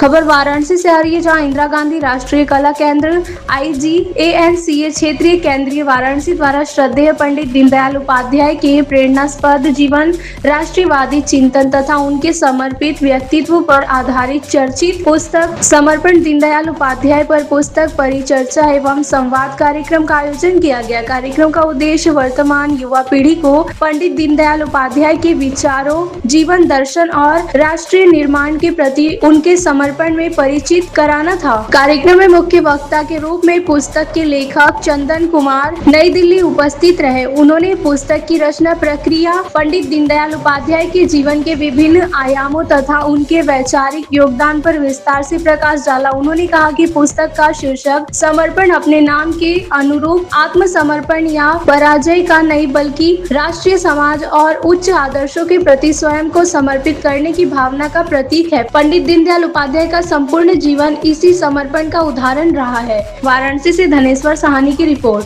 खबर वाराणसी से आ रही है, जहां इंदिरा गांधी राष्ट्रीय कला केंद्र IGANCA क्षेत्रीय केंद्रीय वाराणसी द्वारा श्रद्धेय पंडित दीनदयाल उपाध्याय के प्रेरणास्पद जीवन, राष्ट्रवादी चिंतन तथा उनके समर्पित व्यक्तित्व पर आधारित चर्चित पुस्तक समर्पण दीनदयाल उपाध्याय पर पुस्तक परिचर्चा एवं संवाद कार्यक्रम का आयोजन किया गया। कार्यक्रम का उद्देश्य वर्तमान युवा पीढ़ी को पंडित दीनदयाल उपाध्याय के विचारों, जीवन दर्शन और राष्ट्रीय निर्माण के प्रति उनके समर्पण में परिचित कराना था। कार्यक्रम में मुख्य वक्ता के रूप में पुस्तक के लेखक चंदन कुमार नई दिल्ली उपस्थित रहे। उन्होंने पुस्तक की रचना प्रक्रिया, पंडित दीनदयाल उपाध्याय के जीवन के विभिन्न आयामों तथा उनके वैचारिक योगदान पर विस्तार से प्रकाश डाला। उन्होंने कहा कि पुस्तक का शीर्षक समर्पण अपने नाम के अनुरूप आत्मसमर्पण या पराजय का नहीं, बल्कि राष्ट्रीय, समाज और उच्च आदर्शों के प्रति स्वयं को समर्पित करने की भावना का प्रतीक है। पंडित दीनदयाल उपाध्याय का संपूर्ण जीवन इसी समर्पण का उदाहरण रहा है। वाराणसी से धनेश्वर साहनी की रिपोर्ट।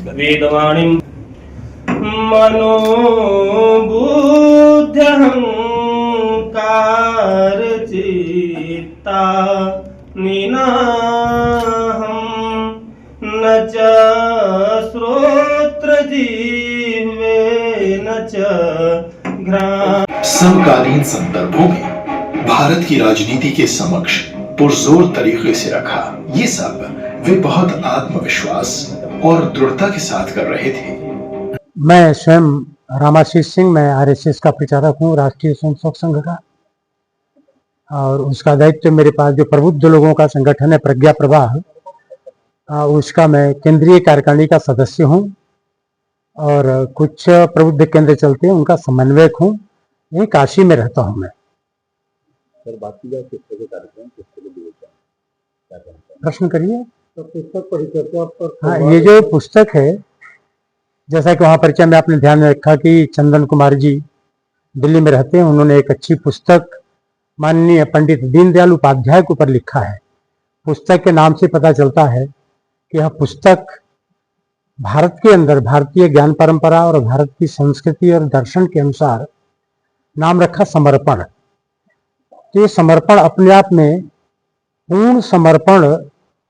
वेदवाणीं मनोबुद्ध्यहंकार चित्ता निनाहं न च श्रोत्र जिह्वे न च घ्राण। समकालीन संदर्भों में भारत की राजनीति के समक्ष पुरजोर तरीके से रखा। ये सब वे बहुत आत्मविश्वास और दृढ़ता के साथ कर रहे थे। मैं स्वयं रामाशीष सिंह, मैं RSS का प्रचारक हूँ, राष्ट्रीय स्वयंसेवक संघ का, और उसका दायित्व मेरे पास जो प्रबुद्ध लोगों का संगठन है प्रज्ञा प्रवाह, उसका मैं केंद्रीय कार्यकारिणी का सदस्य हूँ और कुछ प्रबुद्ध केंद्र चलते हैं उनका समन्वयक हूँ। यही काशी में रहता हूँ मैं। प्रश्न करिए। तो पुस्तक परिचर्चा पर, हाँ, ये जो पुस्तक है, जैसा कि वहाँ परिचय में आपने ध्यान में रखा कि चंदन कुमार जी दिल्ली में रहते हैं, उन्होंने एक अच्छी पुस्तक माननीय पंडित दीनदयाल उपाध्याय के ऊपर लिखा है। पुस्तक के नाम से पता चलता है कि यह पुस्तक भारत के अंदर भारतीय ज्ञान परंपरा और भारत की संस्कृति और दर्शन के अनुसार नाम रखा समर्पण। तो ये समर्पण अपने आप में पूर्ण समर्पण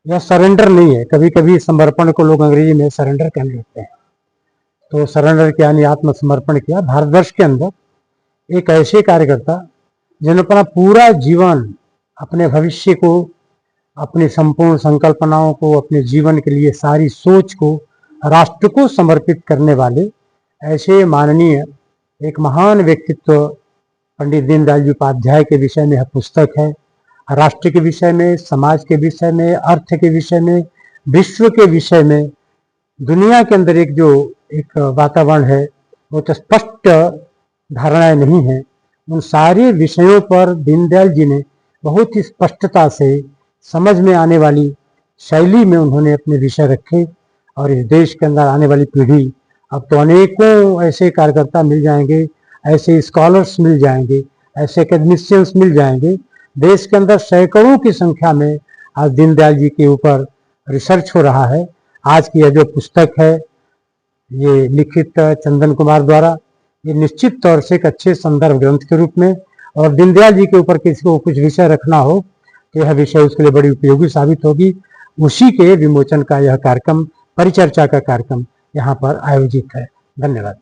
या सरेंडर नहीं है। कभी कभी समर्पण को लोग अंग्रेजी में सरेंडर कहने लगते हैं। तो सरेंडर के यानी आत्मसमर्पण किया। भारतवर्ष के अंदर एक ऐसे कार्यकर्ता जिन्होंने अपना पूरा जीवन अपने भविष्य को, अपनी संपूर्ण संकल्पनाओं को, अपने जीवन के लिए सारी सोच को राष्ट्र को समर्पित करने वाले ऐसे माननीय एक महान व्यक्तित्व पंडित दीनदयाल जी उपाध्याय के विषय में यह पुस्तक है। राष्ट्र के विषय में, समाज के विषय में, अर्थ के विषय में, विश्व के विषय में, दुनिया के अंदर एक वातावरण है, वो तो स्पष्ट धारणाएं नहीं है। उन सारे विषयों पर दीनदयाल जी ने बहुत ही स्पष्टता से समझ में आने वाली शैली में उन्होंने अपने विषय रखे। और इस देश के अंदर आने वाली पीढ़ी, अब तो अनेकों ऐसे कार्यकर्ता मिल जाएंगे, ऐसे स्कॉलर्स मिल जाएंगे, ऐसे एकेडमिशियंस मिल जाएंगे। देश के अंदर सैकड़ों की संख्या में आज दीनदयाल जी के ऊपर रिसर्च हो रहा है। आज की यह जो पुस्तक है, ये लिखित चंदन कुमार द्वारा, ये निश्चित तौर से एक अच्छे संदर्भ ग्रंथ के रूप में, और दीनदयाल जी के ऊपर किसी को कुछ विषय रखना हो तो यह विषय उसके लिए बड़ी उपयोगी साबित होगी। उसी के विमोचन का यह कार्यक्रम, परिचर्चा का कार्यक्रम यहाँ पर आयोजित है। धन्यवाद।